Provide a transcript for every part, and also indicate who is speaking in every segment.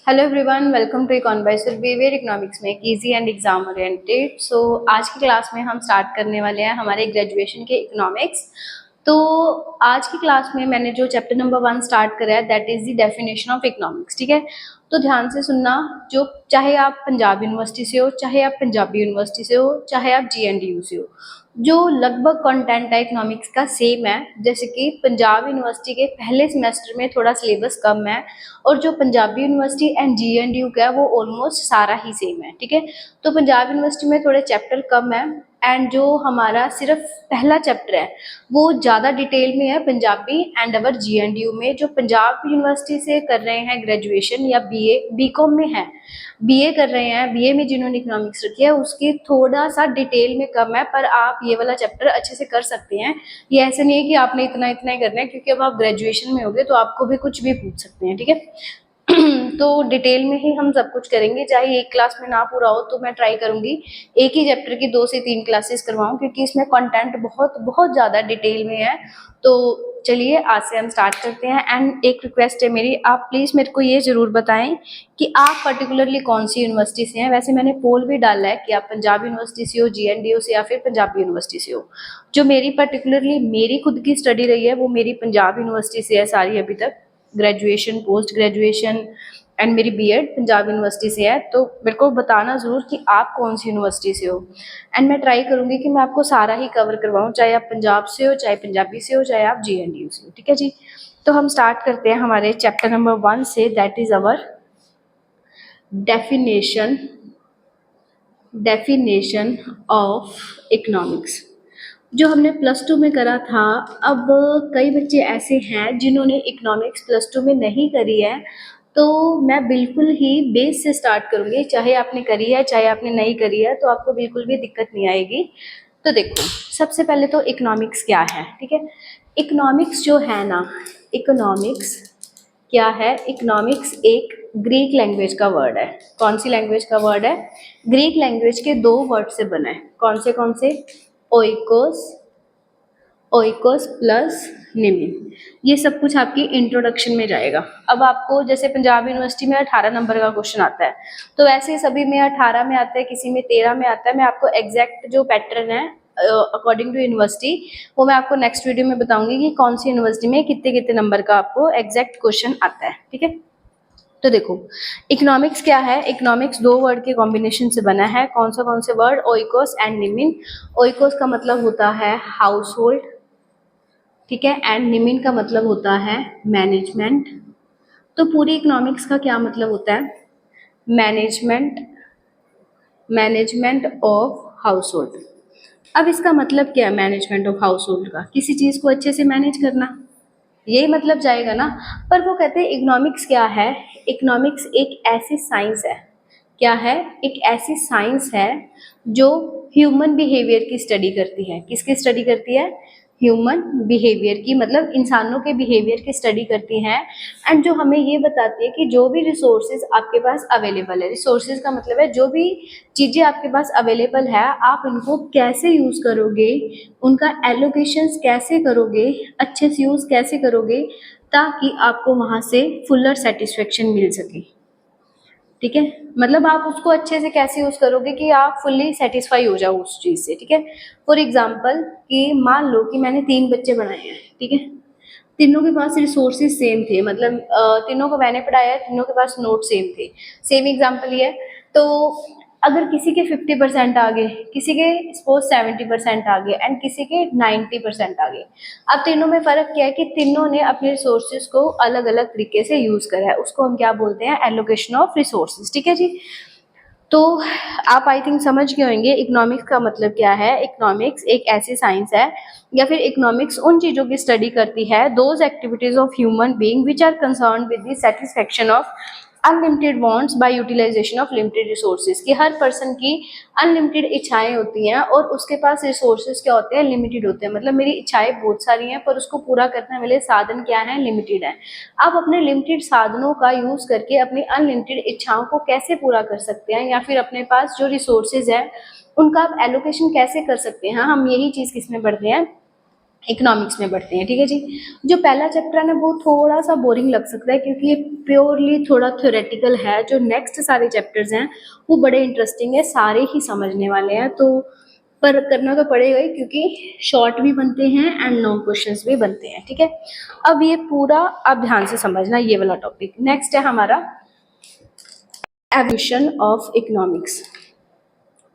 Speaker 1: Hello everyone, welcome to Econ by Survivor economics में easy and exam oriented. आज की class में हम स्टार्ट करने वाले हैं हमारे ग्रेजुएशन के इकोनॉमिक्स। तो आज की क्लास में मैंने जो चैप्टर नंबर 1 स्टार्ट करा है that is the definition of economics. ठीक है, तो ध्यान से सुनना। जो चाहे आप पंजाब यूनिवर्सिटी से हो, चाहे आप पंजाबी यूनिवर्सिटी से हो, चाहे आप GNDU से हो, जो लगभग कंटेंट है इकोनॉमिक्स का सेम है। जैसे कि पंजाब यूनिवर्सिटी के पहले सेमेस्टर में थोड़ा सिलेबस कम है और जो पंजाबी यूनिवर्सिटी एंड GNDU का है वो ऑलमोस्ट सारा ही सेम है। ठीक है, तो पंजाब यूनिवर्सिटी में थोड़े चैप्टर कम है एंड जो हमारा सिर्फ पहला चैप्टर है वो ज़्यादा डिटेल में है पंजाबी एंड अवर GNDU में। जो पंजाब यूनिवर्सिटी से कर रहे हैं ग्रेजुएशन या BA BCom में है, BA कर रहे हैं, BA में जिन्होंने इकोनॉमिक्स रखी है उसकी थोड़ा सा डिटेल में कम है, पर आप ये वाला चैप्टर अच्छे से कर सकते हैं। ये ऐसे नहीं है कि आपने इतना इतना ही करना है, क्योंकि अब आप ग्रेजुएशन में होगे तो आपको भी कुछ भी पूछ सकते हैं। ठीक है, तो डिटेल में ही हम सब कुछ करेंगे। चाहे एक क्लास में ना पूरा हो तो मैं ट्राई करूंगी एक ही चैप्टर की 2 से 3 क्लासेस करवाऊं, क्योंकि इसमें कंटेंट बहुत बहुत ज़्यादा डिटेल में है। तो चलिए आज से हम स्टार्ट करते हैं। एंड एक रिक्वेस्ट है मेरी, आप प्लीज़ मेरे को ये ज़रूर बताएं कि आप पर्टिकुलरली कौन सी यूनिवर्सिटी से हैं। वैसे मैंने पोल भी डाला है कि आप पंजाब यूनिवर्सिटी से हो, GNDU से या फिर पंजाबी यूनिवर्सिटी से हो। जो मेरी पर्टिकुलरली मेरी खुद की स्टडी रही है वो मेरी पंजाब यूनिवर्सिटी से है सारी अभी तक। ग्रेजुएशन, पोस्ट ग्रेजुएशन एंड मेरी BEd पंजाब यूनिवर्सिटी से है। तो मेरे को बताना ज़रूर कि आप कौन सी यूनिवर्सिटी से हो एंड मैं ट्राई करूँगी कि मैं आपको सारा ही कवर करवाऊँ, चाहे आप पंजाब से हो, चाहे पंजाबी से हो, चाहे आप GNDU से हो। ठीक है जी, तो हम स्टार्ट करते हैं हमारे चैप्टर नंबर 1 से, that is our definition of economics, जो हमने +2 में करा था। अब कई बच्चे ऐसे हैं जिन्होंने इकोनॉमिक्स +2 में नहीं करी है, तो मैं बिल्कुल ही बेस से स्टार्ट करूँगी। चाहे आपने करी है चाहे आपने नहीं करी है, तो आपको बिल्कुल भी दिक्कत नहीं आएगी। तो देखो, सबसे पहले तो इकोनॉमिक्स क्या है। ठीक है, इकोनॉमिक्स जो है ना, इकोनॉमिक्स क्या है? इकोनॉमिक्स एक ग्रीक लैंग्वेज का वर्ड है। कौन सी लैंग्वेज का वर्ड है? ग्रीक लैंग्वेज के 2 वर्ड से बना है। कौन से? Oikos, oikos plus निमिन। ये सब कुछ आपकी इंट्रोडक्शन में जाएगा। अब आपको जैसे पंजाब यूनिवर्सिटी में 18 नंबर का क्वेश्चन आता है, तो वैसे सभी में 18 में आता है, किसी में 13 में आता है। मैं आपको एग्जैक्ट जो पैटर्न है अकॉर्डिंग टू यूनिवर्सिटी वो मैं आपको नेक्स्ट वीडियो में बताऊंगी कि कौन सी यूनिवर्सिटी में कितने कितने नंबर का आपको एग्जैक्ट क्वेश्चन आता है। ठीक है, तो देखो इकोनॉमिक्स क्या है। इकोनॉमिक्स 2 वर्ड के कॉम्बिनेशन से बना है। कौन से वर्ड? Oikos and निमिन। ओइकोस का मतलब होता है हाउस होल्ड, ठीक है, एंड निमिन का मतलब होता है मैनेजमेंट। तो पूरी इकोनॉमिक्स का क्या मतलब होता है? Management, management of house hold. अब इसका मतलब क्या है मैनेजमेंट ऑफ हाउस होल्ड का? किसी चीज़ को अच्छे से मैनेज करना, यही मतलब जाएगा ना। पर वो कहते हैं इकोनॉमिक्स क्या है? इकोनॉमिक्स एक ऐसी साइंस है। क्या है? एक ऐसी साइंस है जो ह्यूमन बिहेवियर की स्टडी करती है। किसकी स्टडी करती है? ह्यूमन बिहेवियर की, मतलब इंसानों के बिहेवियर की स्टडी करती हैं। एंड जो हमें ये बताती है कि जो भी रिसोर्सेज आपके पास अवेलेबल है, रिसोर्सेज का मतलब है जो भी चीज़ें आपके पास अवेलेबल है आप उनको कैसे यूज़ करोगे, उनका एलोकेशंस कैसे करोगे, अच्छे से यूज़ कैसे करोगे ताकि आपको वहाँ से फुलर सेटिस्फेक्शन मिल सके। ठीक है, मतलब आप उसको अच्छे से कैसे यूज़ करोगे कि आप फुल्ली सेटिस्फाई हो जाओ उस चीज़ से। ठीक है, फॉर एग्जाम्पल कि मान लो कि मैंने 3 बच्चे बनाए हैं। ठीक है, तीनों के पास रिसोर्सेज सेम थे, मतलब तीनों को मैंने पढ़ाया है, तीनों के पास नोट सेम थे। सेम एग्जाम्पल ये है। तो अगर किसी के 50% आ गए, किसी के सपोज 70% आ गए एंड किसी के 90% आ गए। अब तीनों में फ़र्क क्या है कि तीनों ने अपने रिसोर्सेज को अलग अलग तरीके से यूज़ करा है। उसको हम क्या बोलते हैं? Allocation of resources. ठीक है जी, तो आप आई थिंक समझ गए होंगे इकोनॉमिक्स का मतलब क्या है। इकोनॉमिक्स एक ऐसी साइंस है या फिर इकोनॉमिक्स उन चीज़ों की स्टडी करती है, those activities of human being which are concern with the satisfaction of unlimited wants by utilization of limited resources. कि हर पर्सन की अनलिमिटेड इच्छाएं होती हैं और उसके पास रिसोर्सेज क्या होते हैं? लिमिटेड होते हैं। मतलब मेरी इच्छाएं बहुत सारी हैं पर उसको पूरा करने वाले साधन क्या हैं? लिमिटेड है। आप अपने लिमिटेड साधनों का यूज करके अपनी अनलिमिटेड इच्छाओं को कैसे पूरा कर सकते हैं, या फिर अपने पास जो रिसोर्सेज है उनका आप एलोकेशन कैसे कर सकते हैं। हम यही चीज किसमें पढ़ते हैं? इकोनॉमिक्स में बढ़ते हैं। ठीक है जी। जो पहला चैप्टर है ना वो थोड़ा सा बोरिंग लग सकता है क्योंकि ये प्योरली थोड़ा थ्योरेटिकल है। जो नेक्स्ट सारे चैप्टर्स हैं वो बड़े इंटरेस्टिंग है, सारे ही समझने वाले हैं, तो पर करना तो पड़ेगा ही क्योंकि शॉर्ट भी बनते हैं एंड लॉन्ग क्वेश्चंस भी बनते हैं। ठीक है। अब ये पूरा आप ध्यान से समझना ये वाला टॉपिक। नेक्स्ट है हमारा evolution of economics.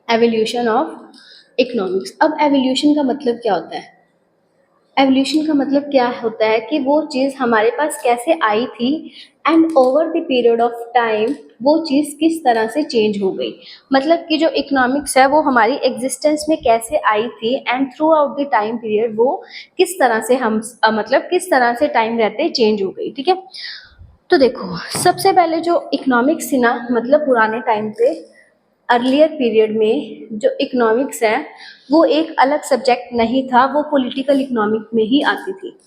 Speaker 1: Evolution of economics. अब एवोल्यूशन का मतलब क्या होता है? एवोल्यूशन का मतलब क्या होता है कि वो चीज़ हमारे पास कैसे आई थी and over the period of time वो चीज़ किस तरह से चेंज हो गई। मतलब कि जो इकोनॉमिक्स है वो हमारी एग्जिस्टेंस में कैसे आई थी and through out the time period वो किस तरह से हम मतलब किस तरह से टाइम रहते चेंज हो गई। ठीक है। तो देखो सबसे पहले जो इकोनॉमिक्स थी ना, मतलब पुराने टाइम पे अर्लियर पीरियड में जो इकोनॉमिक्स है वो एक अलग सब्जेक्ट नहीं था, वो पॉलिटिकल इकोनॉमिक में ही आती थी।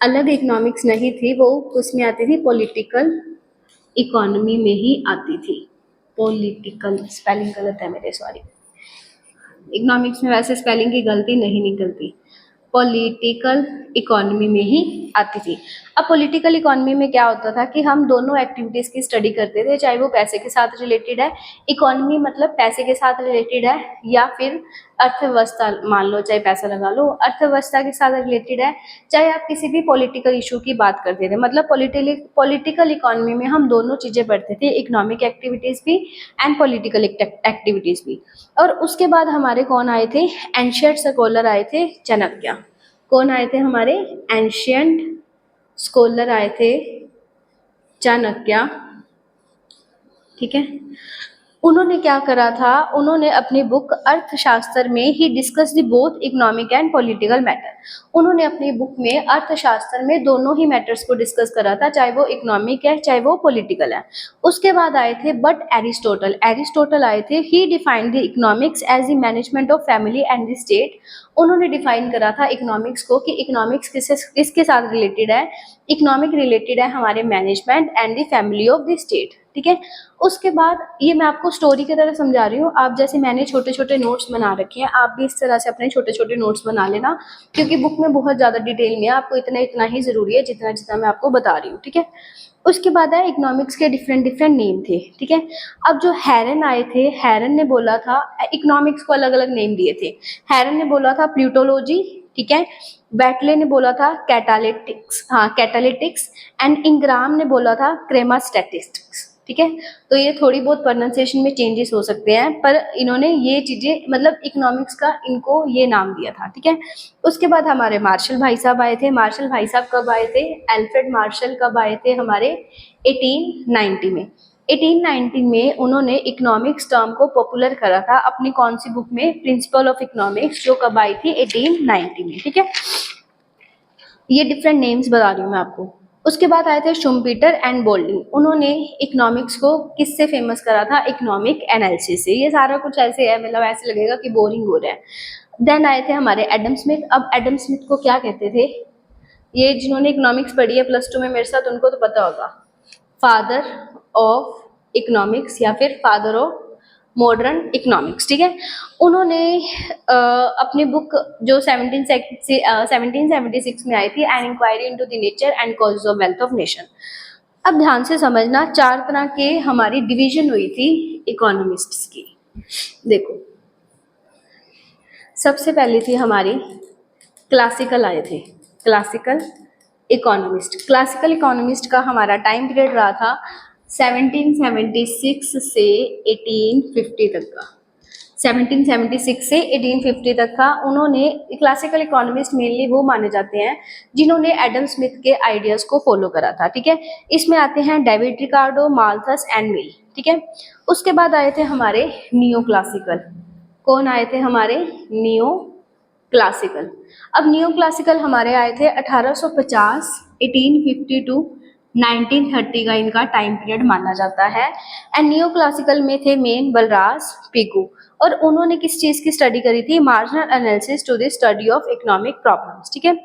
Speaker 1: अलग इकोनॉमिक्स नहीं थी, वो उसमें आती थी पॉलिटिकल इकोनॉमी में ही आती थी। पॉलिटिकल स्पेलिंग गलत है मेरे, सॉरी। इकोनॉमिक्स में वैसे स्पेलिंग की गलती नहीं निकलती, पॉलिटिकल इकोनॉमी में ही आती थी। अब पॉलिटिकल इकोनॉमी में क्या होता था कि हम दोनों एक्टिविटीज़ की स्टडी करते थे, चाहे वो पैसे के साथ रिलेटेड है, इकोनॉमी मतलब पैसे के साथ रिलेटेड है, या फिर अर्थव्यवस्था मान लो, चाहे पैसा लगा लो, अर्थव्यवस्था के साथ रिलेटेड है, चाहे आप किसी भी पॉलिटिकल इशू की बात करते थे। मतलब पॉलिटिकल इकोनॉमी में हम दोनों चीज़ें पढ़ते थे, इकोनॉमिक एक्टिविटीज़ भी एंड पॉलिटिकल एक्टिविटीज़ भी। और उसके बाद हमारे कौन आए थे? एंशियंट स्कॉलर आए थे, चाणक्य। कौन आए थे हमारे? एंशियंट स्कॉलर आए थे, चाणक्य। ठीक है। उन्होंने क्या करा था? उन्होंने अपनी बुक अर्थशास्त्र में ही discuss the both economic and political matter. उन्होंने अपनी बुक में अर्थशास्त्र में दोनों ही मैटर्स को डिस्कस करा था, चाहे वो इकोनॉमिक है चाहे वो पॉलिटिकल है। उसके बाद आए थे बट एरिस्टोटल। एरिस्टोटल आए थे, he defined the economics as the management of family and the state. उन्होंने डिफाइन करा था इकोनॉमिक्स को कि इकोनॉमिक्स किसके साथ रिलेटेड है? इकोनॉमिक रिलेटेड है हमारे management and the family of the state. ठीक है। उसके बाद ये मैं आपको स्टोरी की तरह समझा रही हूँ, आप जैसे मैंने छोटे छोटे नोट्स बना रखे हैं, आप भी इस तरह से अपने छोटे छोटे नोट्स बना लेना, क्योंकि बुक में बहुत ज़्यादा डिटेल में है, आपको इतना इतना ही ज़रूरी है जितना जितना मैं आपको बता रही हूँ। ठीक है। उसके बाद है इकोनॉमिक्स के डिफरेंट डिफरेंट नेम थे। ठीक है। अब जो हैरन आए थे, हैरन ने बोला था, इकोनॉमिक्स को अलग अलग नेम दिए थे। हैरन ने बोला था प्लूटोलॉजी। ठीक है। बैटले ने बोला था कैटालिटिक्स, हाँ कैटालिटिक्स। एंड इंग्राम ने बोला था क्रेमास्टैटिस्टिक्स। ठीक है। तो ये थोड़ी बहुत प्रोनाउंसिएशन में चेंजेस हो सकते हैं, पर इन्होंने ये चीजें मतलब इकोनॉमिक्स का इनको ये नाम दिया था। ठीक है। उसके बाद हमारे मार्शल भाई साहब आए थे। मार्शल भाई साहब कब आए थे? अल्फ्रेड मार्शल कब आए थे? हमारे 1890 में। 1890 में उन्होंने इकोनॉमिक्स टर्म को पॉपुलर करा था अपनी कौन सी बुक में? प्रिंसिपल ऑफ इकोनॉमिक्स, जो कब आई थी? 1890 में। ठीक है। ये डिफरेंट नेम्स बता रही हूँ मैं आपको। उसके बाद आए थे शुम्पीटर एंड बोल्डिंग। उन्होंने इकोनॉमिक्स को किससे फेमस करा था? इकोनॉमिक एनालिसिस से। ये सारा कुछ ऐसे है, मतलब ऐसे लगेगा कि बोरिंग हो रहा है। देन आए थे हमारे एडम स्मिथ। अब एडम स्मिथ को क्या कहते थे? ये जिन्होंने इकोनॉमिक्स पढ़ी है प्लस 2 में मेरे साथ, उनको तो पता होगा, फादर ऑफ इकोनॉमिक्स या फिर फादर ऑफ मॉडर्न इकोनॉमिक्स। ठीक है। उन्होंने अपनी बुक जो 1776 में आई थी, an inquiry into the nature and causes of wealth of nation. अब ध्यान से समझना, 4 तरह के हमारी डिवीजन हुई थी इकोनॉमिस्ट्स की। देखो सबसे पहले थी हमारी क्लासिकल आए थे, क्लासिकल इकोनॉमिस्ट। क्लासिकल इकोनॉमिस्ट का हमारा टाइम पीरियड रहा था 1776 से 1850 तक का। 1776 से 1850 तक का। उन्होंने क्लासिकल इकोनॉमिस्ट मेनली वो माने जाते हैं जिन्होंने एडम स्मिथ के आइडियाज को फॉलो करा था। ठीक है। इसमें आते हैं डेविड रिकार्डो, माल्थस एंड मिल। ठीक है। उसके बाद आए थे हमारे नियो क्लासिकल। कौन आए थे हमारे? Neo classical. अब नियो क्लासिकल हमारे आए थे 1850, 1850 टू 1930 का इनका टाइम पीरियड माना जाता है। एंड नियो क्लासिकल में थे मेन बलराज पिगू, और उन्होंने किस चीज़ की स्टडी करी थी? Marginal analysis to the study of economic problems. ठीक है।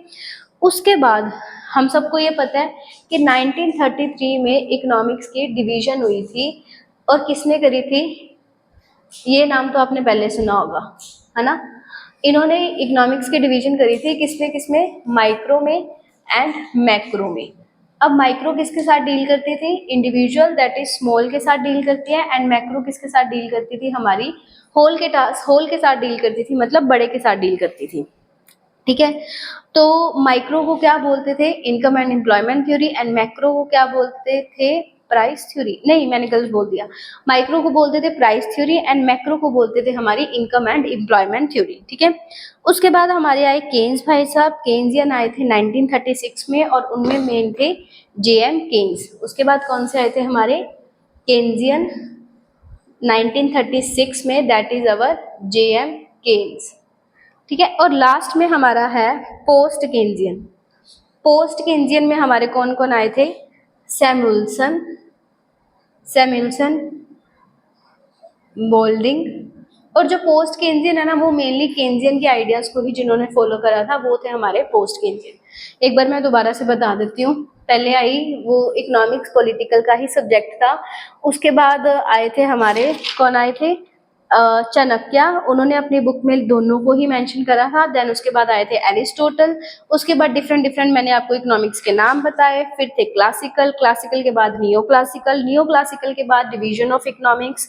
Speaker 1: उसके बाद हम सबको ये पता है कि 1933 में इकोनॉमिक्स की डिवीजन हुई थी, और किसने करी थी? ये नाम तो आपने पहले सुना होगा, है ना? इन्होंने इकोनॉमिक्स की डिवीजन करी थी किसमें किसमें, माइक्रो में एंड मैक्रो में। अब माइक्रो किसके साथ डील करती थी, इंडिविजुअल दैट इज स्मॉल के साथ डील करती है, एंड मैक्रो किसके साथ डील करती थी, हमारी होल के साथ डील करती थी, मतलब बड़े के साथ डील करती थी। ठीक है, तो माइक्रो को क्या बोलते थे, income and employment theory, and macro को क्या बोलते थे, प्राइस थ्योरी, नहीं मैंने गलत बोल दिया, माइक्रो को बोलते थे प्राइस थ्योरी एंड मैक्रो को बोलते थे हमारी इनकम एंड एम्प्लॉयमेंट थ्योरी। ठीक है, उसके बाद हमारे आए केन्स भाई साहब, केन्जियन आए थे 1936 में और उनमें मेन थे जेएम केन्स। उसके बाद कौन से आए थे हमारे, केन्जियन 1936 में, that is our JM Keynes. ठीक है, और लास्ट में हमारा है पोस्ट केन्जियन। पोस्ट केन्जियन में हमारे कौन कौन आए थे, सैमुअल्सन, बोल्डिंग, और जो पोस्ट केन्जियन है ना वो मेनली केन्जियन के आइडियाज को ही जिन्होंने फॉलो करा था वो थे हमारे पोस्ट केन्जियन। एक बार मैं दोबारा से बता देती हूँ, पहले आई वो इकोनॉमिक्स पॉलिटिकल का ही सब्जेक्ट था, उसके बाद आए थे हमारे, कौन आए थे, चाणक्य, उन्होंने अपनी बुक में दोनों को ही मेंशन करा था। देन उसके बाद आए थे एरिस्टोटल, उसके बाद डिफरेंट डिफरेंट मैंने आपको इकोनॉमिक्स के नाम बताए, फिर थे क्लासिकल, क्लासिकल के बाद नियो क्लासिकल, नियो क्लासिकल के बाद डिवीजन ऑफ इकोनॉमिक्स,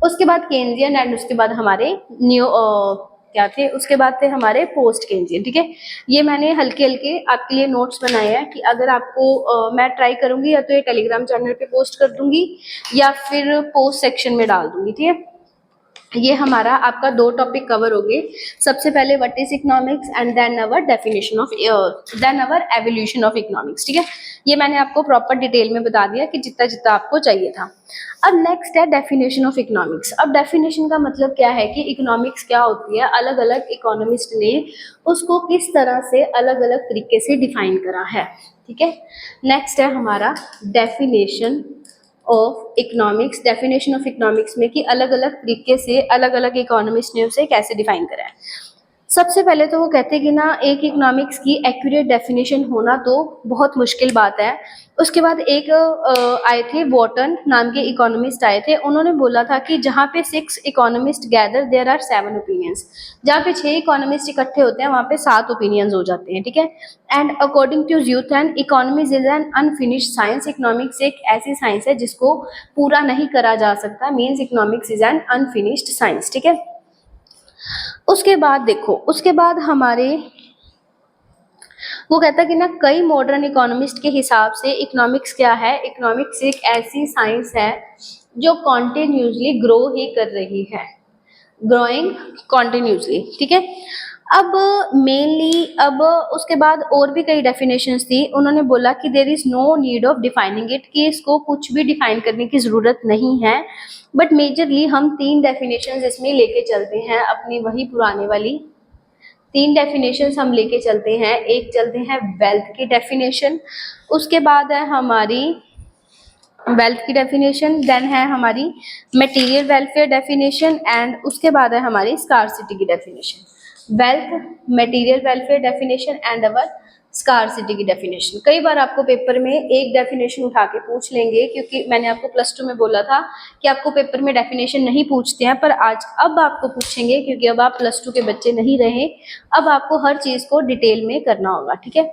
Speaker 1: उसके बाद केन्जियन, एंड उसके बाद हमारे न्यू क्या थे, उसके बाद थे हमारे पोस्ट केन्जियन। ठीक है, ये मैंने हल्के हल्के आपके लिए नोट्स बनाए हैं कि अगर आपको मैं ट्राई करूंगी या तो ये टेलीग्राम चैनल पे पोस्ट कर दूंगी या फिर पोस्ट सेक्शन में डाल दूंगी। ठीक है, ये हमारा आपका दो टॉपिक कवर हो गए, सबसे पहले what is economics and then our definition of, then our evolution of economics. ठीक है, ये मैंने आपको प्रॉपर डिटेल में बता दिया कि जितना जितना आपको चाहिए था। अब नेक्स्ट है डेफिनेशन ऑफ इकोनॉमिक्स। अब डेफिनेशन का मतलब क्या है कि इकोनॉमिक्स क्या होती है, अलग अलग इकोनॉमिस्ट ने उसको किस तरह से अलग अलग तरीके से डिफाइन करा है। ठीक है, नेक्स्ट है हमारा definition of economics, definition of economics में कि अलग अलग तरीके से अलग अलग इकोनॉमिस्ट ने उसे कैसे डिफाइन करा है। सबसे पहले तो वो कहते हैं कि ना एक इकोनॉमिक्स की एक्यूरेट डेफिनेशन होना तो बहुत मुश्किल बात है। उसके बाद एक आए थे वॉटन नाम के इकोनॉमिस्ट आए थे, उन्होंने बोला था कि जहाँ पे 6 economist gather there are 7 opinions, जहाँ पे 6 इकोनॉमिस्ट इकट्ठे होते हैं वहाँ पे 7 ओपिनियंस हो जाते हैं। ठीक है, and according to Yuthan economics is an unfinished science, economics एक ऐसी साइंस है जिसको पूरा नहीं करा जा सकता, means economics is an unfinished science. ठीक है, उसके बाद देखो, उसके बाद हमारे वो कहता है कि ना कई मॉडर्न इकोनॉमिस्ट के हिसाब से इकोनॉमिक्स क्या है, इकोनॉमिक्स एक ऐसी साइंस है जो कॉन्टिन्यूसली ग्रो ही कर रही है, ग्रोइंग कॉन्टिन्यूसली। ठीक है, अब मेनली अब उसके बाद और भी कई डेफिनेशंस थी, उन्होंने बोला कि there is no need of defining it, कि इसको कुछ भी डिफाइन करने की जरूरत नहीं है, बट मेजरली हम 3 डेफिनेशंस इसमें लेके चलते हैं, अपनी वही पुराने वाली 3 डेफिनेशंस हम लेके चलते हैं। एक चलते हैं वेल्थ की डेफिनेशन, उसके बाद है हमारी वेल्थ की डेफिनेशन, देन है हमारी मटेरियल वेलफेयर डेफिनेशन, एंड उसके बाद है हमारी स्कार्सिटी की definition. Wealth, material welfare definition and our scarcity की डेफिनेशन। कई बार आपको पेपर में एक डेफिनेशन उठा के पूछ लेंगे, क्योंकि मैंने आपको +2 में बोला था कि आपको पेपर में डेफिनेशन नहीं पूछते हैं, पर आज अब आपको पूछेंगे क्योंकि अब आप +2 के बच्चे नहीं रहे, अब आपको हर चीज़ को डिटेल में करना होगा। ठीक है,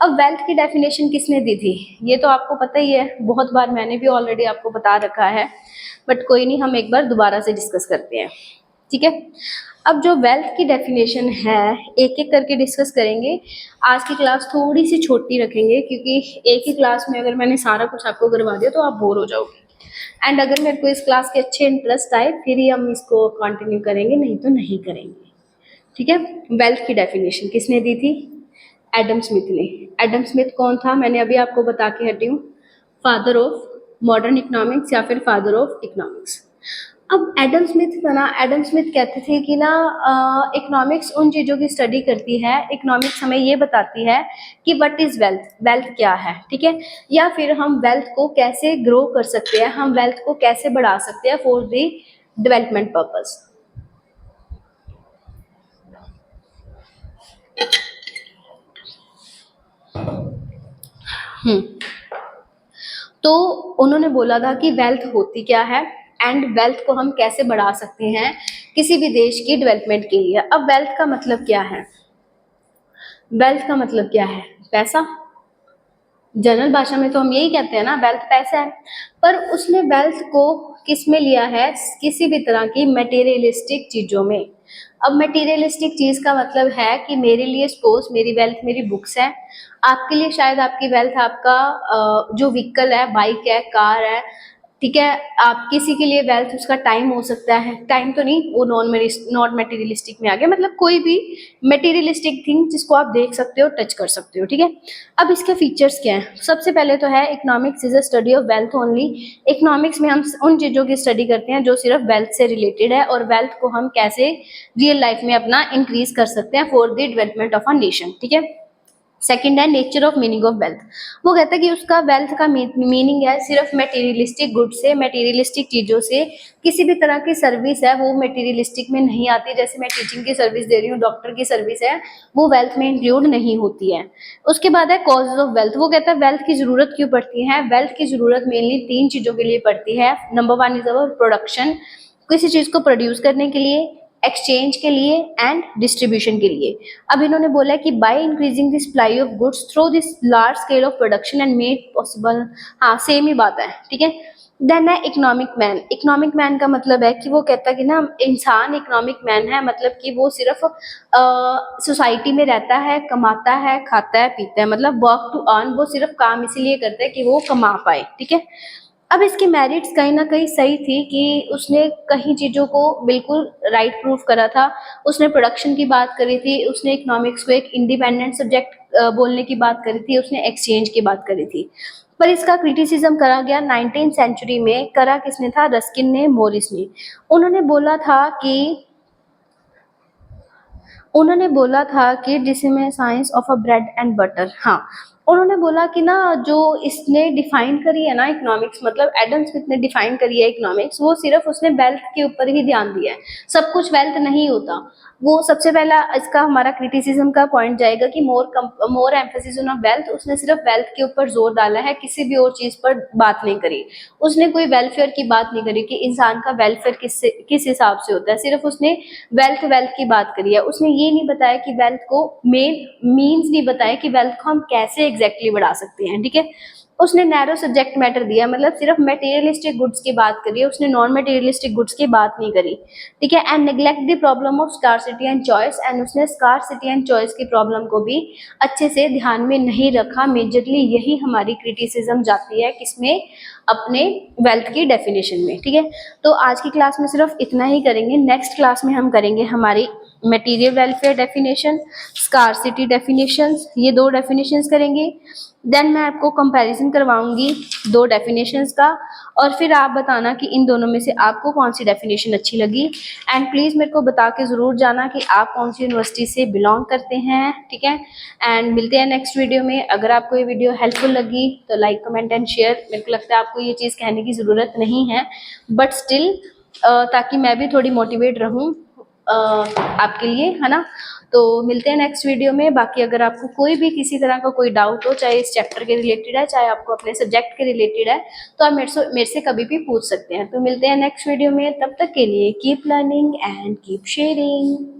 Speaker 1: अब वेल्थ की डेफिनेशन किसने दी थी, ये तो आपको पता ही है, बहुत बार मैंने भी ऑलरेडी आपको बता रखा है, बट कोई नहीं, हम एक बार दोबारा से डिस्कस करते हैं। ठीक है, अब जो वेल्थ की डेफिनेशन है एक एक करके डिस्कस करेंगे। आज की क्लास थोड़ी सी छोटी रखेंगे क्योंकि एक ही क्लास में अगर मैंने सारा कुछ आपको करवा दिया तो आप बोर हो जाओगे, एंड अगर मेरे को इस क्लास के अच्छे इंटरेस्ट आए फिर ही हम इसको कंटिन्यू करेंगे, नहीं तो नहीं करेंगे। ठीक है, वेल्थ की डेफिनेशन किसने दी थी, एडम स्मिथ ने। एडम स्मिथ कौन था, मैंने अभी आपको बता के हटी हूँ, फादर ऑफ मॉडर्न इकोनॉमिक्स या फिर फादर ऑफ इकोनॉमिक्स। अब एडम स्मिथ था ना, एडम स्मिथ कहते थे कि ना इकोनॉमिक्स उन चीज़ों की स्टडी करती है, इकोनॉमिक्स हमें ये बताती है कि व्हाट इज़ वेल्थ, वेल्थ क्या है। ठीक है, या फिर हम वेल्थ को कैसे ग्रो कर सकते हैं, हम वेल्थ को कैसे बढ़ा सकते हैं फॉर द डेवलपमेंट पर्पस। तो उन्होंने बोला था कि वेल्थ होती क्या है एंड वेल्थ को हम कैसे बढ़ा सकते हैं, किसी भी देश की डेवलपमेंट के लिए। अब वेल्थ का मतलब क्या है? वेल्थ का मतलब क्या है? पैसा। जनरल भाषा में तो हम यही कहते हैं ना, वेल्थ पैसा है। पर उसने वेल्थ को किस में लिया है? किसी भी तरह की मटेरियलिस्टिक चीजों में। अब मटेरियलिस्टिक चीज का मतलब है कि मेरे लिए सपोज मेरी वेल्थ मेरी बुक्स है, आपके लिए शायद आपकी वेल्थ आपका जो व्हीकल है, बाइक है, कार है, ठीक है। आप किसी के लिए वेल्थ उसका टाइम हो सकता है, टाइम तो नहीं, वो नॉन मटेरियलिस्टिक में आ गया, मतलब कोई भी मटेरियलिस्टिक थिंग जिसको आप देख सकते हो, टच कर सकते हो, ठीक है। अब इसके फीचर्स क्या हैं? सबसे पहले तो है economics is a study of wealth only. Economics में हम उन चीजों की स्टडी करते हैं जो सिर्फ वेल्थ से रिलेटेड है, और वेल्थ को हम कैसे रियल लाइफ में अपना इंक्रीज कर सकते हैं for the development of a nation, ठीक है। सेकंड है nature of meaning of wealth. वो कहता है कि उसका वेल्थ का मीनिंग है सिर्फ मटेरियलिस्टिक गुड से, मटेरियलिस्टिक चीजों से। किसी भी तरह की सर्विस है वो मटेरियलिस्टिक में नहीं आती, जैसे मैं टीचिंग की सर्विस दे रही हूँ, डॉक्टर की सर्विस है, वो वेल्थ में इंक्लूड नहीं होती है। उसके बाद है कॉजेज ऑफ वेल्थ। वो कहता है वेल्थ की जरूरत क्यों पड़ती है? वेल्थ की जरूरत मेनली 3 चीजों के लिए पड़ती है। नंबर 1 इज अवर प्रोडक्शन, किसी चीज को प्रोड्यूस करने के लिए, एक्सचेंज के लिए एंड डिस्ट्रीब्यूशन के लिए। अब इन्होंने बोला है कि by increasing the supply of goods through this large scale of production and made possible. हाँ, सेम ही बात है, ठीक है। देन है इकोनॉमिक मैन। इकोनॉमिक मैन का मतलब है कि वो कहता है कि ना इंसान इकोनॉमिक मैन है, मतलब कि वो सिर्फ सोसाइटी में रहता है, कमाता है, खाता है, पीता है, मतलब वर्क टू अर्न, वो सिर्फ काम इसीलिए करता है कि वो कमा पाए, ठीक है। अब इसके मेरिट्स कहीं ना कहीं सही थी कि उसने कहीं चीज़ों को बिल्कुल राइट प्रूफ करा था। उसने प्रोडक्शन की बात करी थी, उसने इकोनॉमिक्स को एक इंडिपेंडेंट सब्जेक्ट बोलने की बात करी थी, उसने एक्सचेंज की बात करी थी। पर इसका क्रिटिसिज्म करा गया 19th सेंचुरी में। करा किसने था? रस्किन ने, मोरिस ने। उन्होंने बोला था कि उन्होंने बोला था कि जिसमें science of a bread and butter, हाँ, उन्होंने बोला कि ना जो इसने डिफाइन करी है ना इकोनॉमिक्स, मतलब एडम स्मिथ ने डिफाइन करी है इकोनॉमिक्स, वो सिर्फ उसने वेल्थ के ऊपर ही ध्यान दिया है, सब कुछ वेल्थ नहीं होता। वो सबसे पहला इसका हमारा क्रिटिसिज्म का पॉइंट जाएगा कि मोर एम्फेसिस ऑन वेल्थ। उसने सिर्फ वेल्थ के ऊपर जोर डाला है, किसी भी और चीज पर बात नहीं करी। उसने कोई वेलफेयर की बात नहीं करी कि इंसान का वेलफेयर किस हिसाब से होता है, सिर्फ उसने वेल्थ वेल्थ की बात करी है। उसने ये नहीं बताया कि वेल्थ को मेन मीन्स नहीं बताया कि वेल्थ को हम कैसे एग्जैक्टली बढ़ा सकते हैं, ठीक है। उसने नैरो सब्जेक्ट मैटर दिया, मतलब सिर्फ मटेरियलिस्टिक गुड्स की बात करी है, उसने नॉन मटेरियलिस्टिक गुड्स की बात नहीं करी, ठीक है। And neglect the problem of scarcity and choice, and उसने स्कार्सिटी एंड चॉइस की प्रॉब्लम को भी अच्छे से ध्यान में नहीं रखा। मेजरली यही हमारी क्रिटिसिज्म जाती है किसमें? अपने वेल्थ की डेफिनेशन में, ठीक है। तो आज की क्लास में सिर्फ इतना ही करेंगे। नेक्स्ट क्लास में हम करेंगे हमारी material welfare definition, scarcity definitions, ये 2 डेफिनेशंस करेंगे। देन मैं आपको कंपैरिजन करवाऊंगी 2 डेफिनेशंस का, और फिर आप बताना कि इन दोनों में से आपको कौन सी डेफिनेशन अच्छी लगी। एंड प्लीज़ मेरे को बता के ज़रूर जाना कि आप कौन सी यूनिवर्सिटी से बिलोंग करते हैं, ठीक है। एंड मिलते हैं नेक्स्ट वीडियो में। अगर आपको ये वीडियो हेल्पफुल लगी तो लाइक, कमेंट एंड शेयर। मेरे को लगता है आपको ये चीज़ कहने की ज़रूरत नहीं है, बट स्टिल ताकि मैं भी थोड़ी मोटिवेट रहूँ आपके लिए, है ना। तो मिलते हैं नेक्स्ट वीडियो में। बाकी अगर आपको कोई भी किसी तरह का कोई डाउट हो, चाहे इस चैप्टर के रिलेटेड है, चाहे आपको अपने सब्जेक्ट के रिलेटेड है, तो आप मेरे से कभी भी पूछ सकते हैं। तो मिलते हैं नेक्स्ट वीडियो में, तब तक के लिए keep learning and keep sharing.